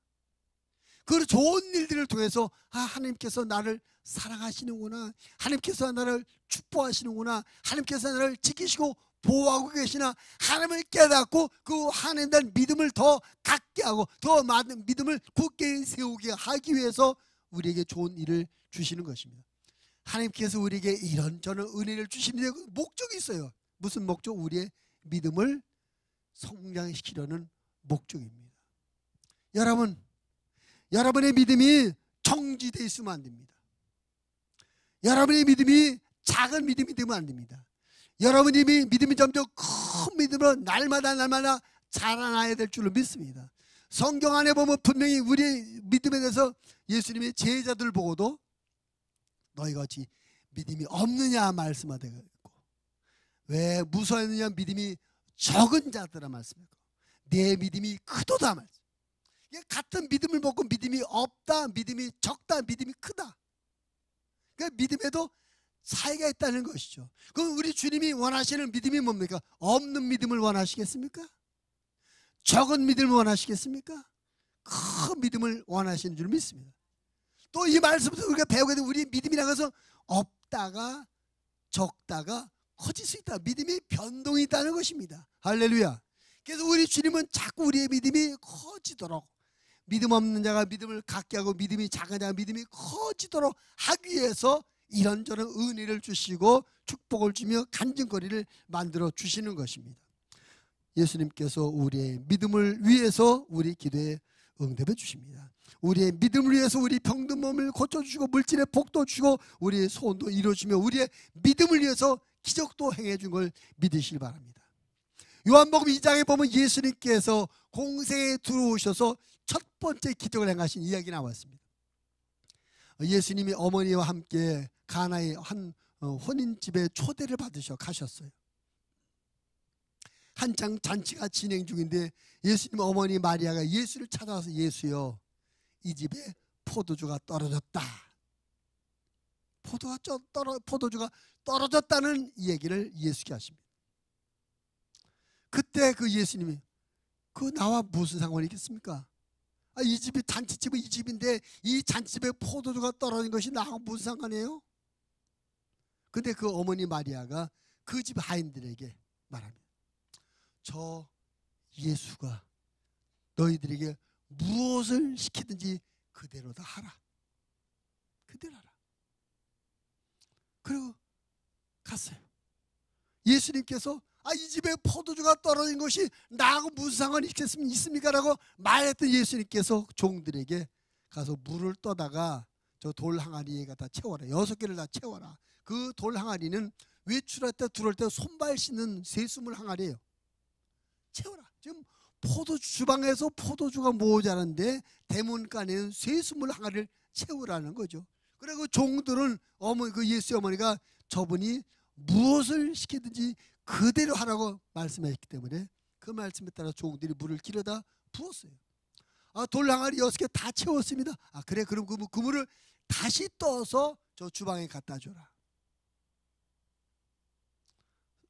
그 좋은 일들을 통해서 하나님께서 나를 사랑하시는구나, 하나님께서 나를 축복하시는구나, 하나님께서 나를 지키시고 보호하고 계시나, 하나님을 깨닫고 그 하나님에 대한 믿음을 더 갖게 하고 더 많은 믿음을 굳게 세우게 하기 위해서 우리에게 좋은 일을 주시는 것입니다. 하나님께서 우리에게 이런저런 은혜를 주시는데 목적이 있어요. 무슨 목적? 우리의 믿음을 성장시키려는 목적입니다. 여러분의 믿음이 정지되어 있으면 안 됩니다. 여러분의 믿음이 작은 믿음이 되면 안 됩니다. 여러분의 믿음이 점점 큰 믿음으로 날마다 자라나야 될 줄로 믿습니다. 성경 안에 보면 분명히 우리의 믿음에 대해서 예수님의 제자들 보고도 너희가 어찌 믿음이 없느냐 말씀하고, 왜 무서워했느냐, 믿음이 적은 자들아 말씀하고, 내 믿음이 크도다 말씀. 같은 믿음을 먹고 믿음이 없다, 믿음이 적다, 믿음이 크다, 그러니까 믿음에도 차이가 있다는 것이죠. 그럼 우리 주님이 원하시는 믿음이 뭡니까? 없는 믿음을 원하시겠습니까? 적은 믿음을 원하시겠습니까? 큰 믿음을 원하시는 줄 믿습니다. 또 이 말씀부터 우리가 배우게 되면 우리 믿음이라는 것은 없다가 적다가 커질 수 있다, 믿음이 변동이 있다는 것입니다. 할렐루야. 그래서 우리 주님은 자꾸 우리의 믿음이 커지도록, 믿음 없는 자가 믿음을 갖게 하고 믿음이 작은 자가 믿음이 커지도록 하기 위해서 이런저런 은혜를 주시고 축복을 주며 간증거리를 만들어 주시는 것입니다. 예수님께서 우리의 믿음을 위해서 우리 기도에 응답해 주십니다. 우리의 믿음을 위해서 우리 병든 몸을 고쳐주시고 물질의 복도 주시고 우리의 소원도 이루어주며 우리의 믿음을 위해서 기적도 행해 준 걸 믿으시기 바랍니다. 요한복음 2장에 보면 예수님께서 공생에 들어오셔서 첫 번째 기적을 행하신 이야기 나왔습니다. 예수님이 어머니와 함께 가나의 한 혼인집에 초대를 받으셔 가셨어요. 한창 잔치가 진행 중인데 예수님 어머니 마리아가 예수를 찾아와서, 예수여, 이 집에 포도주가 떨어졌다, 포도주가 떨어졌다는 얘기를 예수께 하십니다. 그때 그 예수님이 나와 무슨 상관이 있겠습니까? 이 집이 잔치집은 이 집인데 이 잔치집에 포도주가 떨어진 것이 나하고 무슨 상관이에요? 근데 그 어머니 마리아가 그 집 하인들에게 말합니다. 저 예수가 너희들에게 무엇을 시키든지 그대로 다 하라. 그대로 하라. 그리고 갔어요. 예수님께서 이 집에 포도주가 떨어진 것이 나하고 무슨 상관이 있습니까? 라고 말했던 예수님께서 종들에게 가서 물을 떠다가 저 돌 항아리에 갖다 채워라. 6개를 다 채워라. 그 돌 항아리는 외출할 때 들어올 때 손발 씻는 세수물 항아리예요. 채워라. 지금 주방에서 포도주가 모자란데 대문간에는 세수물 항아리를 채우라는 거죠. 그리고 종들은 그 예수의 어머니가 저분이 무엇을 시키든지 그대로 하라고 말씀했기 때문에 그 말씀에 따라 종들이 물을 길어다 부었어요. 돌 항아리 6개 다 채웠습니다. 그래, 그럼 그 물을 다시 떠서 저 주방에 갖다 줘라.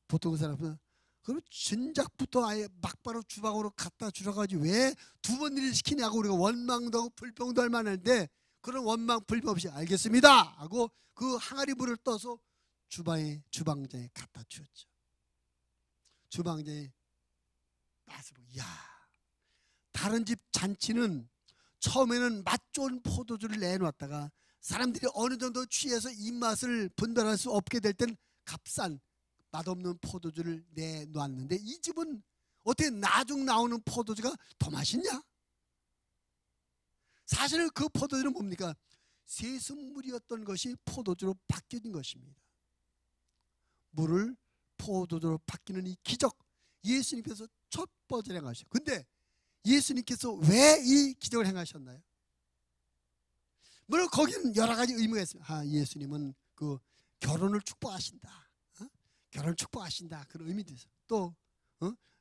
보통 사람은 그럼 진작부터 아예 막바로 주방으로 갖다 주라가지고 왜 두 번 일을 시키냐고 우리가 원망도 하고 불평도 할 만한데, 그런 원망 불평 없이 알겠습니다 하고 그 항아리 물을 떠서 주방장에 갖다 주었죠. 주방장이 맛을 보고, 다른 집 잔치는 처음에는 맛 좋은 포도주를 내놓았다가 사람들이 어느 정도 취해서 입맛을 분별할 수 없게 될 땐 값싼 맛없는 포도주를 내놓았는데, 이 집은 어떻게 나중 나오는 포도주가 더 맛있냐? 사실은 그 포도주는 뭡니까? 세숫물이었던 것이 포도주로 바뀌어진 것입니다. 물을 포도주로 바뀌는 이 기적, 예수님께서 첫 번째 행하셨어요. 근데 예수님께서 왜 이 기적을 행하셨나요? 물론 거기는 여러 가지 의미가 있어요. 예수님은 그 결혼을 축복하신다. 결혼 축복하신다 그런 의미도 있어요. 또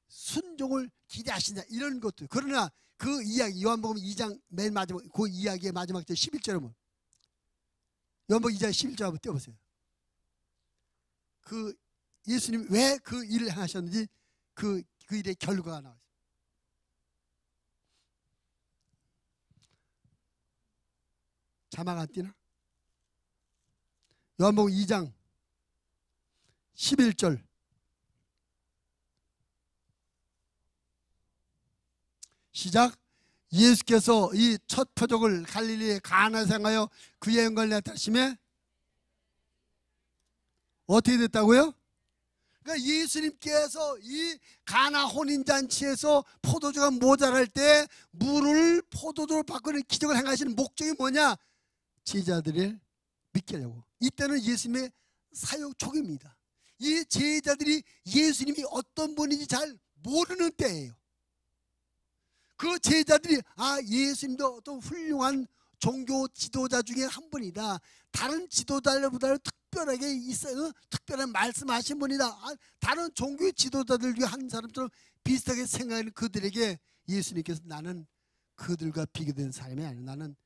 순종을 기대하신다 이런 것도. 그러나 그 이야기 요한복음 2장 맨 마지막 그 이야기의 마지막 절 11절에 보면 요한복음 2장 11절 한번 떼어보세요. 그 예수님 왜 그 일을 행하셨는지 그 일의 결과가 나와요. 자막 안 띄나? 요한복음 2장 11절 시작. 예수께서 이 첫 표적을 갈릴리의 가나에서 행하여 그의 영광을 나타내심에 어떻게 됐다고요? 그러니까 예수님께서 이 가나 혼인잔치에서 포도주가 모자랄 때 물을 포도주로 바꾸는 기적을 행하시는 목적이 뭐냐? 제자들을 믿게 하려고. 이때는 예수님의 사역 초기입니다. 이 제자들이 예수님이 어떤 분인지 잘 모르는 때예요. 그 제자들이 예수님도 어떤 훌륭한 종교 지도자 중에 한 분이다. 다른 지도자들보다 특별하게 있어요. 특별한 말씀하신 분이다. 다른 종교 지도자들 중에 한 사람처럼 비슷하게 생각하는 그들에게 예수님께서 나는 그들과 비교된 사람이 아니야. 나는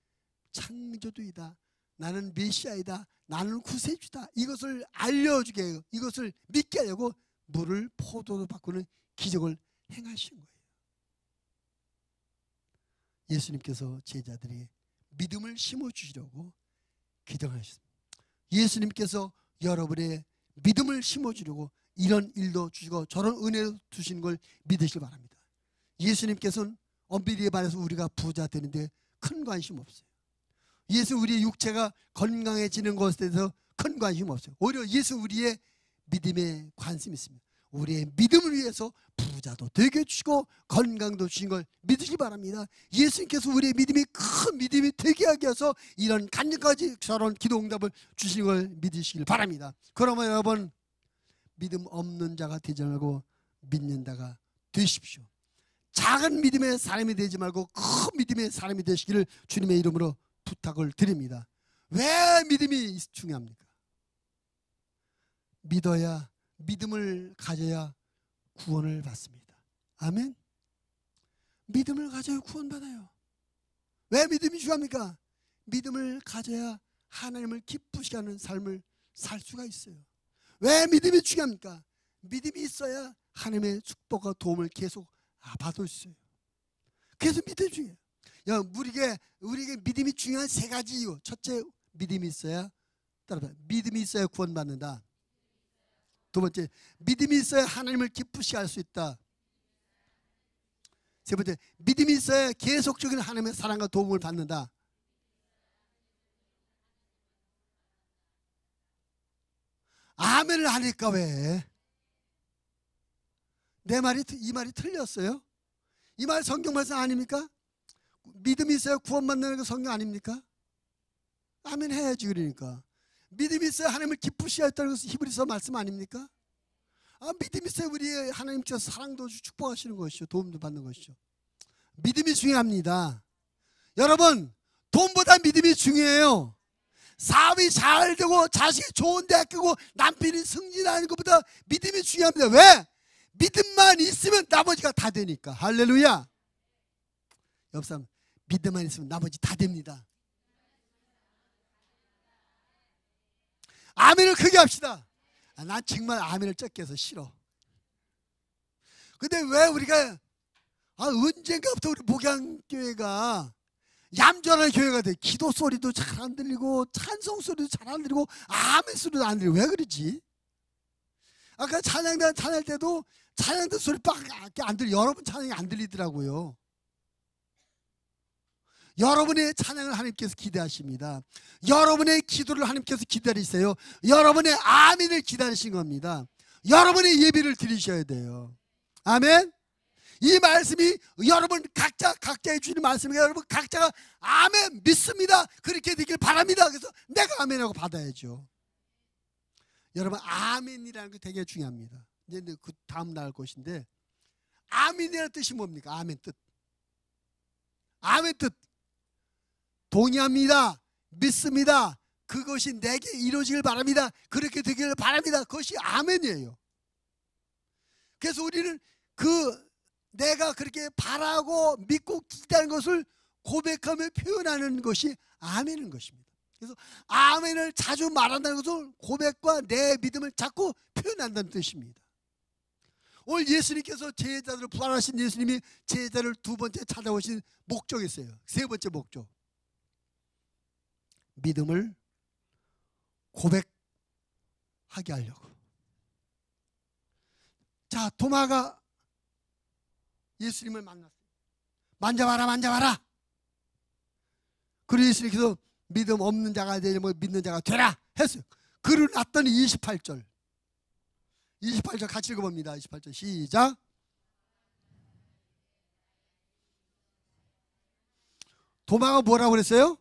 창조주이다. 나는 메시아이다. 나는 구세주다. 이것을 알려주게 해요. 이것을 믿게 하려고 물을 포도로 바꾸는 기적을 행하신 거예요. 예수님께서 제자들에게 믿음을 심어주시려고 기도하셨습니다. 예수님께서 여러분의 믿음을 심어주려고 이런 일도 주시고 저런 은혜도 주시는 걸 믿으시기 바랍니다. 예수님께서는 엄밀히 말해서 우리가 부자 되는데 큰 관심 없어요. 예수 우리의 육체가 건강해지는 것에 대해서 큰 관심 없어요. 오히려 예수 우리의 믿음에 관심이 있습니다. 우리의 믿음을 위해서 부자도 되게 주시고 건강도 주신 걸 믿으시기 바랍니다. 예수님께서 우리의 믿음이 큰 믿음이 되게 하기 위해서 이런 간증까지 저런 기도 응답을 주시는 걸 믿으시길 바랍니다. 그러면 여러분 믿음 없는 자가 되지 말고 믿는 자가 되십시오. 작은 믿음의 사람이 되지 말고 큰 믿음의 사람이 되시기를 주님의 이름으로 부탁을 드립니다. 왜 믿음이 중요합니까? 믿어야 믿음을 가져야 구원을 받습니다. 아멘. 믿음을 가져야 구원받아요. 왜 믿음이 중요합니까? 믿음을 가져야 하나님을 기쁘시게 하는 삶을 살 수가 있어요. 왜 믿음이 중요합니까? 믿음이 있어야 하나님의 축복과 도움을 계속 받을 수 있어요. 그래서 믿음이 중요해요. 우리에게 믿음이 중요한 세 가지 이유. 첫째, 믿음이 있어야 따라봐. 믿음이 있어야 구원받는다. 두 번째, 믿음이 있어야 하나님을 기쁘시게 할 수 있다. 세 번째, 믿음이 있어야 계속적인 하나님의 사랑과 도움을 받는다. 아멘을 하니까 왜? 이 말이 틀렸어요? 이 말 성경 말씀 아닙니까? 믿음이 있어야 구원받는 거 성경 아닙니까? 아멘 해야지. 그러니까 믿음이 있어야 하나님을 기쁘시게 했다는 것은 히브리서 말씀 아닙니까? 믿음이 있어야 우리 하나님께서 사랑도 축복하시는 것이죠. 도움도 받는 것이죠. 믿음이 중요합니다. 여러분, 돈보다 믿음이 중요해요. 사업이 잘 되고 자식이 좋은 대학 가고 남편이 승진하는 것보다 믿음이 중요합니다. 왜? 믿음만 있으면 나머지가 다 되니까. 할렐루야. 옆 사람, 믿음만 있으면 나머지 다 됩니다. 아멘을 크게 합시다. 난 정말 아멘을 적게 해서 싫어. 근데 왜 우리가 언젠가부터 우리 목양교회가 얌전한 교회가 돼. 기도 소리도 잘 안 들리고 찬송 소리도 잘 안 들리고 아멘 소리도 안 들리고 왜 그러지? 아까 찬양할 때도 찬양들 소리밖에 안 들려. 여러분 찬양이 안 들리더라고요. 여러분의 찬양을 하나님께서 기대하십니다. 여러분의 기도를 하나님께서 기다리세요. 여러분의 아멘을 기다리신 겁니다. 여러분의 예배를 드리셔야 돼요. 아멘. 이 말씀이 여러분 각자의 주님 말씀이니까 여러분 각자가 아멘 믿습니다. 그렇게 되길 바랍니다. 그래서 내가 아멘하고 받아야죠. 여러분 아멘이라는 게 되게 중요합니다. 이제 그 다음 나올 것인데 아멘이라는 뜻이 뭡니까? 아멘 뜻. 아멘 뜻. 동의합니다. 믿습니다. 그것이 내게 이루어지길 바랍니다. 그렇게 되기를 바랍니다. 그것이 아멘이에요. 그래서 우리는 내가 그렇게 바라고 믿고 기대하는 것을 고백하며 표현하는 것이 아멘인 것입니다. 그래서 아멘을 자주 말한다는 것은 고백과 내 믿음을 자꾸 표현한다는 뜻입니다. 오늘 예수님께서 제자들을 부활하신 예수님이 제자를 두 번째 찾아오신 목적이 있어요. 세 번째 목적, 믿음을 고백하게 하려고. 자, 도마가 예수님을 만났어요. 만져봐라, 만져봐라. 그리고 예수님께서 믿음 없는 자가 되려면 믿는 자가 되라 했어요. 글을 놨더니 28절 같이 읽어봅니다. 28절 시작. 도마가 뭐라고 그랬어요?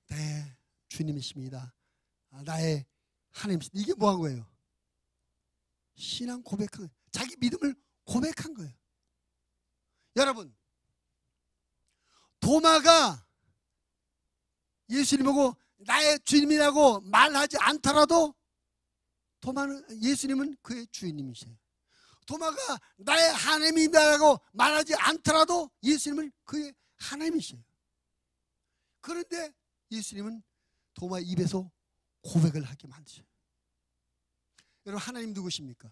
네, 주님이십니다. 나의 하나님이십니다. 이게 뭐 한 거예요? 신앙 고백한 거예요. 자기 믿음을 고백한 거예요. 여러분, 도마가 예수님 보고 나의 주님이라고 말하지 않더라도 예수님은 그의 주인님이세요. 도마가 나의 하나님이다라고 말하지 않더라도 예수님은 그의 하나님이세요. 그런데 예수님은 도마 입에서 고백을 하게 만드셔요. 여러분, 하나님 누구십니까?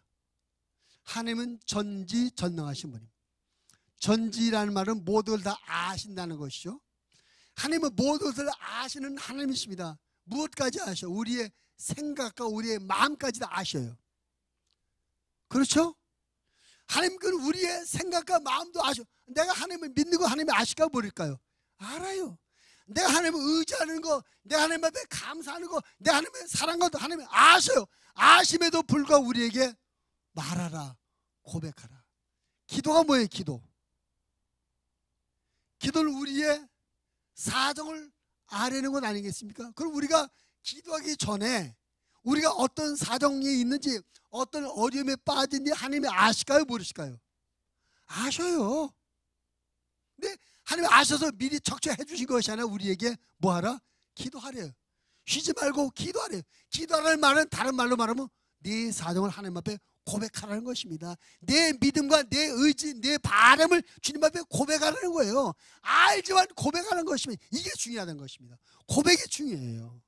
하나님은 전지전능하신 분입니다. 전지라는 말은 모두를 다 아신다는 것이죠. 하나님은 모두를 아시는 하나님이십니다. 무엇까지 아셔? 우리의 생각과 우리의 마음까지 다 아셔요. 그렇죠? 하나님은 우리의 생각과 마음도 아셔. 내가 하나님을 믿는 거 하나님이 아실까 모를까요? 알아요. 내가 하나님을 의지하는 거, 내가 하나님 앞에 감사하는 거, 내가 하나님을 사랑하는 것도 하나님이 아셔요. 아심에도 불구하고 우리에게 말하라, 고백하라. 기도가 뭐예요? 기도는 우리의 사정을 아뢰는 것 아니겠습니까? 그럼 우리가 기도하기 전에 우리가 어떤 사정이 있는지, 어떤 어려움에 빠진지 하나님이 아실까요? 모르실까요? 아셔요. 근데 하나님이 아셔서 미리 적셔해 주신 것이 아니라 우리에게 뭐하라? 기도하래요. 쉬지 말고 기도하래요. 기도하라는 말은 다른 말로 말하면 네 사정을 하나님 앞에 고백하라는 것입니다. 내 믿음과 내 의지, 내 바람을 주님 앞에 고백하라는 거예요. 알지만 고백하는 것이면 이게 중요하다는 것입니다. 고백이 중요해요.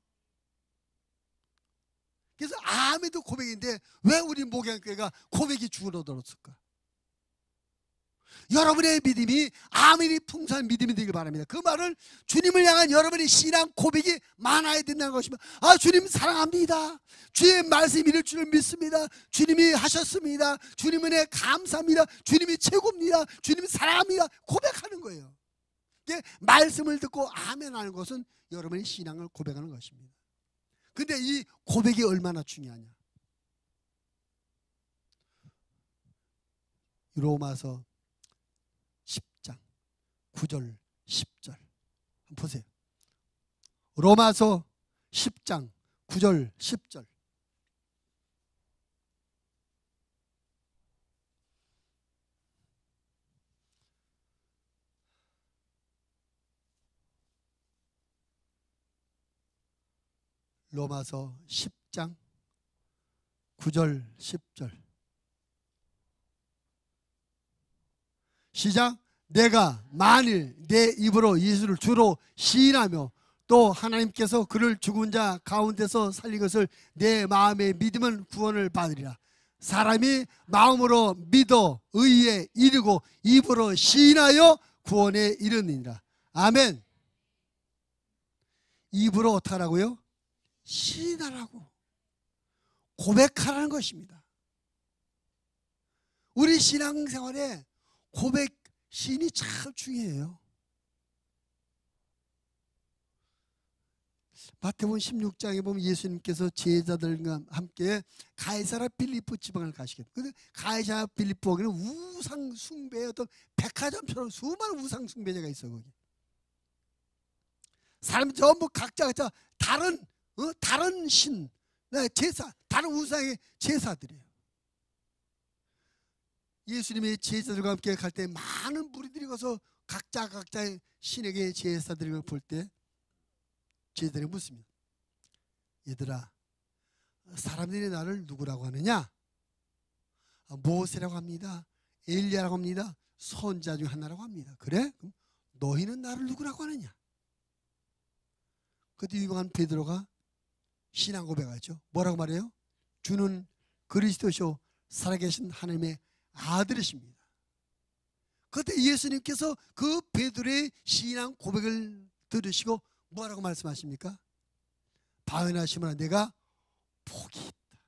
그래서 아멘도 고백인데 왜 우리 목양교회가 고백이 줄어들었을까? 여러분의 믿음이 아멘이 풍성한 믿음이 되길 바랍니다. 그 말은 주님을 향한 여러분의 신앙 고백이 많아야 된다는 것입니다. 주님 사랑합니다. 주의 말씀이 이룰 줄을 믿습니다. 주님이 하셨습니다. 주님 은혜 감사합니다. 주님이 최고입니다. 주님 사랑합니다. 고백하는 거예요. 말씀을 듣고 아멘 하는 것은 여러분의 신앙을 고백하는 것입니다. 근데 이 고백이 얼마나 중요하냐? 로마서 10장 9절 10절 한번 보세요. 로마서 10장 9절 10절. 로마서 10장 9절 10절 시작. 내가 만일 내 입으로 예수를 주로 시인하며 또 하나님께서 그를 죽은 자 가운데서 살린 것을 내 마음에 믿으면 구원을 받으리라. 사람이 마음으로 믿어 의에 이르고 입으로 시인하여 구원에 이르느니라. 아멘. 입으로 어떻게 하라고요? 시인하라고, 고백하라는 것입니다. 우리 신앙생활에 고백, 시인이 참 중요해요. 마태복음 16장에 보면 예수님께서 제자들과 함께 가이사라 빌립보 지방을 가시겠다. 근데 가이사라 빌립보 거기는 우상 숭배의 어떤 백화점처럼 수많은 우상 숭배자가 있어. 거기 사람이 전부 각자 다른 신, 제사, 다른 우상의 제사들이에요. 예수님의 제자들과 함께 갈 때 많은 무리들이 가서 각자의 신에게 제사 드리는 걸 볼 때 제자들이 묻습니다. 얘들아, 사람들이 나를 누구라고 하느냐? 모세라고 합니다. 엘리야라고 합니다. 선지자 중 하나라고 합니다. 그래? 그럼 너희는 나를 누구라고 하느냐? 그때 유명한 베드로가 신앙 고백하죠. 뭐라고 말해요? 주는 그리스도시요 살아계신 하나님의 아들이십니다. 그때 예수님께서 그 베드로의 신앙 고백을 들으시고 뭐라고 말씀하십니까? 바요나 시몬아, 내가 복이 있다.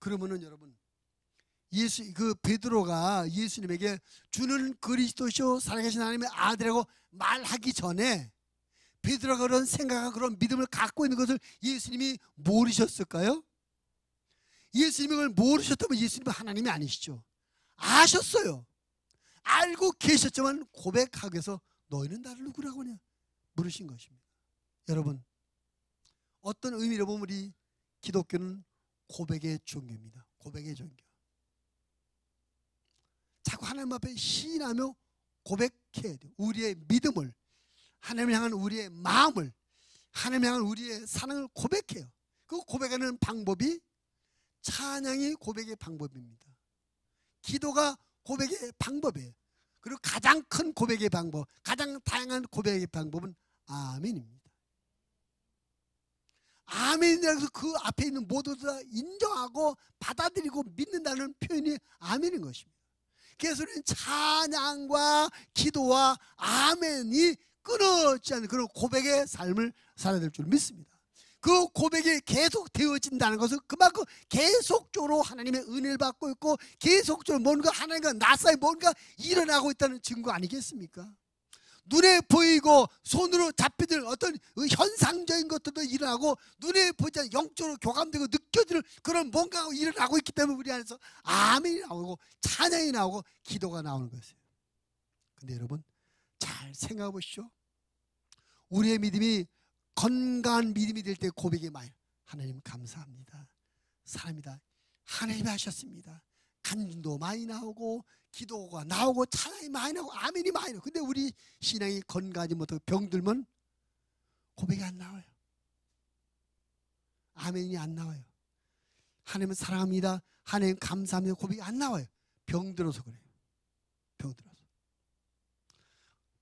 그러면은 여러분, 그 베드로가 예수님에게 주는 그리스도시요 살아계신 하나님의 아들이라고 말하기 전에 베드로가 그런 생각과 그런 믿음을 갖고 있는 것을 예수님이 모르셨을까요? 예수님이 그걸 모르셨다면 예수님은 하나님이 아니시죠. 아셨어요. 알고 계셨지만 고백하기 위해서 너희는 나를 누구라고 하냐 물으신 것입니다. 여러분, 어떤 의미로 보면 우리 기독교는 고백의 종교입니다. 고백의 종교. 자꾸 하나님 앞에 시인하며 고백해야 돼요. 우리의 믿음을, 하나님을 향한 우리의 마음을, 하나님을 향한 우리의 사랑을 고백해요. 그 고백하는 방법이 찬양이 고백의 방법입니다. 기도가 고백의 방법이에요. 그리고 가장 큰 고백의 방법, 가장 다양한 고백의 방법은 아멘입니다. 아멘이라고 해서 그 앞에 있는 모두들 다 인정하고 받아들이고 믿는다는 표현이 아멘인 것입니다. 그래서 우리는 찬양과 기도와 아멘이 끊어지지 않는 그런 고백의 삶을 살아야 될 줄 믿습니다. 그 고백이 계속 되어진다는 것은 그만큼 계속적으로 하나님의 은혜를 받고 있고 계속적으로 뭔가 하나님과 나 사이에 뭔가 일어나고 있다는 증거 아니겠습니까? 눈에 보이고 손으로 잡히는 어떤 현상적인 것들도 일어나고 눈에 보이지 않는 영적으로 교감되고 느껴지는 그런 뭔가가 일어나고 있기 때문에 우리 안에서 아멘이 나오고 찬양이 나오고 기도가 나오는 것이에요. 근데 여러분 잘 생각해 보시죠. 우리의 믿음이 건강한 믿음이 될 때 고백이 많이, 하나님 감사합니다, 사람이다, 하나님이 하셨습니다, 간증도 많이 나오고 기도가 나오고 찬양이 많이 나오고 아멘이 많이 나오고, 근데 우리 신앙이 건강하지 못하고 병들면 고백이 안 나와요. 아멘이 안 나와요. 하나님은 사랑합니다, 하나님 감사합니다 고백이 안 나와요. 병들어서 그래요. 병들어서.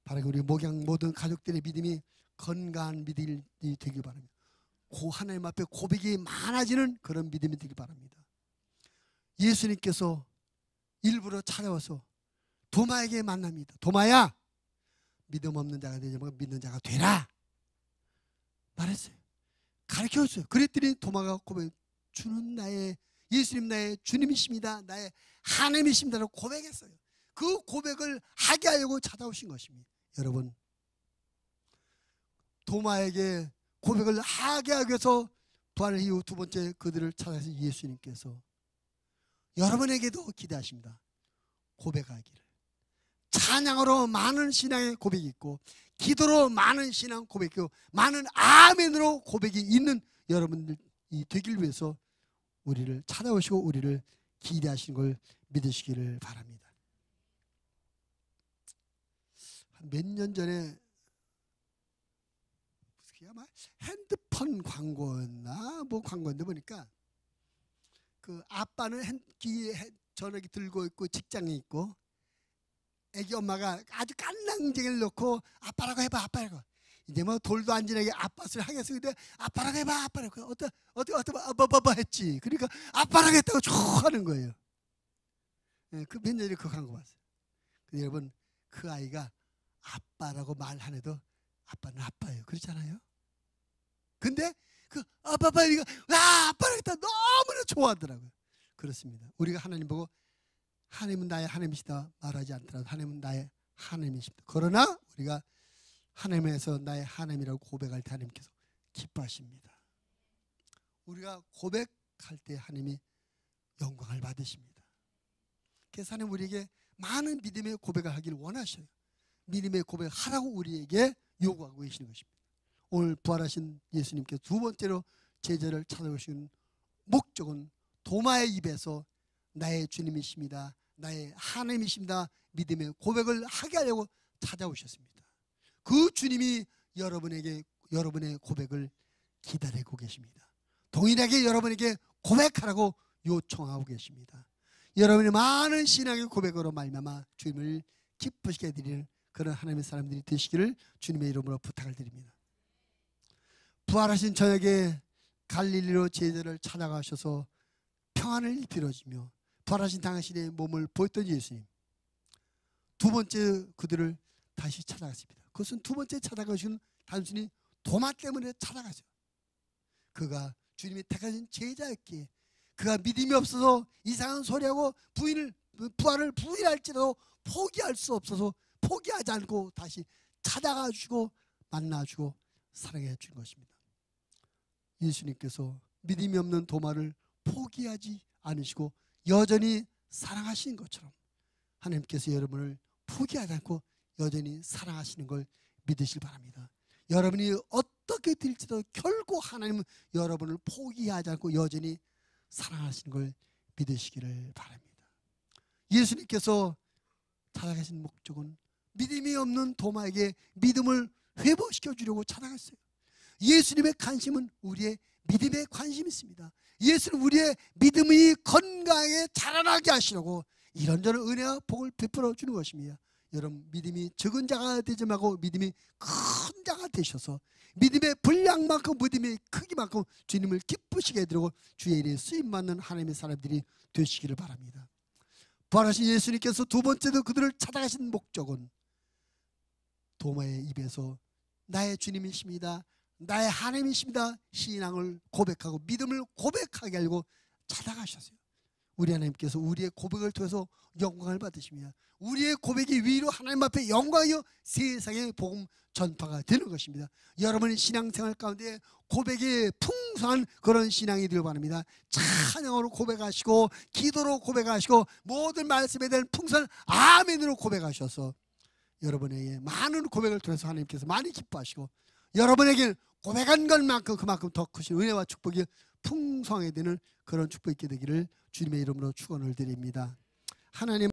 바로 우리 목양 모든 가족들의 믿음이 건강한 믿음이 되길 바랍니다. 하나님 앞에 고백이 많아지는 그런 믿음이 되길 바랍니다. 예수님께서 일부러 찾아와서 도마에게 만납니다. 도마야, 믿음 없는 자가 되지 말고 믿는 자가 되라 말했어요. 가르쳐줬어요. 그랬더니 도마가 고백, 주는 나의, 예수님 나의 주님이십니다, 나의 하나님이십니다라고 고백했어요. 그 고백을 하게 하려고 찾아오신 것입니다. 여러분, 도마에게 고백을 하게 하기 위해서 부활 이후 두 번째 그들을 찾아서 예수님께서 여러분에게도 기대하십니다. 고백하기를. 찬양으로 많은 신앙의 고백이 있고 기도로 많은 신앙 고백이 있고 많은 아멘으로 고백이 있는 여러분들이 되길 위해서 우리를 찾아오시고 우리를 기대하시는 걸 믿으시기를 바랍니다. 몇 년 전에 아마 핸드폰 광고였나 뭐 광고인데 보니까 그 아빠는 귀에 전화기 들고 있고 직장에 있고 애기 엄마가 아주 깐난쟁이를 놓고 아빠라고 해봐, 아빠라고. 이제 뭐 돌도 안 지나게 아빠를 하겠어. 근데 아빠라고 해봐, 아빠라고. 어떠 했지. 그러니까 아빠라고 했다고 쭉 하는 거예요. 네, 그 몇 년에 그 광고 봤어요. 근데 여러분, 그 아이가 아빠라고 말하네도 아빠는 아빠예요. 그렇잖아요. 근데 그 아빠가 아빠라고 했다 너무나 좋아하더라고요. 그렇습니다. 우리가 하나님 보고 하나님은 나의 하나님이시다 말하지 않더라도 하나님은 나의 하나님이십니다. 그러나 우리가 하나님에서 나의 하나님이라고 고백할 때 하나님께서 기뻐하십니다. 우리가 고백할 때 하나님이 영광을 받으십니다. 그래서 하나님 우리에게 많은 믿음의 고백을 하기를 원하셔요. 믿음의 고백을 하라고 우리에게 요구하고 계시는 것입니다. 오늘 부활하신 예수님께서 두 번째로 제자를 찾아오신 목적은 도마의 입에서 나의 주님이십니다, 나의 하나님이십니다 믿음의 고백을 하게 하려고 찾아오셨습니다. 그 주님이 여러분에게 여러분의 고백을 기다리고 계십니다. 동일하게 여러분에게 고백하라고 요청하고 계십니다. 여러분의 많은 신앙의 고백으로 말미암아 주님을 기쁘시게 해드리는 그런 하나님의 사람들이 되시기를 주님의 이름으로 부탁을 드립니다. 부활하신 저녁에 갈릴리로 제자를 찾아가셔서 평안을 빌어주며 부활하신 당신의 몸을 보였던 예수님, 두 번째 그들을 다시 찾아갔습니다. 그것은 두 번째 찾아가신 단순히 도마 때문에 찾아가죠. 그가 주님이 택하신 제자였기에, 그가 믿음이 없어서 이상한 소리하고 부활을 부인할지라도 포기할 수 없어서 포기하지 않고 다시 찾아가 주고 만나주고 사랑해 준 것입니다. 예수님께서 믿음이 없는 도마를 포기하지 않으시고 여전히 사랑하시는 것처럼 하나님께서 여러분을 포기하지 않고 여전히 사랑하시는 걸 믿으시길 바랍니다. 여러분이 어떻게 될지도 결코 하나님은 여러분을 포기하지 않고 여전히 사랑하시는 걸 믿으시기를 바랍니다. 예수님께서 찾아가신 목적은 믿음이 없는 도마에게 믿음을 회복시켜 주려고 찾아갔어요. 예수님의 관심은 우리의 믿음에 관심이 있습니다. 예수는 우리의 믿음이 건강하게 자라나게 하시려고 이런저런 은혜와 복을 베풀어 주는 것입니다. 여러분, 믿음이 적은 자가 되지 말고 믿음이 큰 자가 되셔서 믿음의 분량만큼 믿음의 크기만큼 주님을 기쁘시게 해드리고 주의 일에 쓰임받는 하나님의 사람들이 되시기를 바랍니다. 부활하신 예수님께서 두 번째도 그들을 찾아가신 목적은 도마의 입에서 나의 주님이십니다, 나의 하나님이십니다 신앙을 고백하고 믿음을 고백하게 알고 찾아가셨어요. 우리 하나님께서 우리의 고백을 통해서 영광을 받으십니다. 우리의 고백이 위로 하나님 앞에 영광이요 세상의 복음 전파가 되는 것입니다. 여러분의 신앙생활 가운데 고백이 풍성한 그런 신앙이 되길 바랍니다. 찬양으로 고백하시고 기도로 고백하시고 모든 말씀에 대한 풍성한 아멘으로 고백하셔서 여러분에게 많은 고백을 통해서 하나님께서 많이 기뻐하시고 여러분에게 고백한 것만큼 그만큼 더 크신 은혜와 축복이 풍성하게 되는 그런 축복이 있게 되기를 주님의 이름으로 축원을 드립니다. 하나님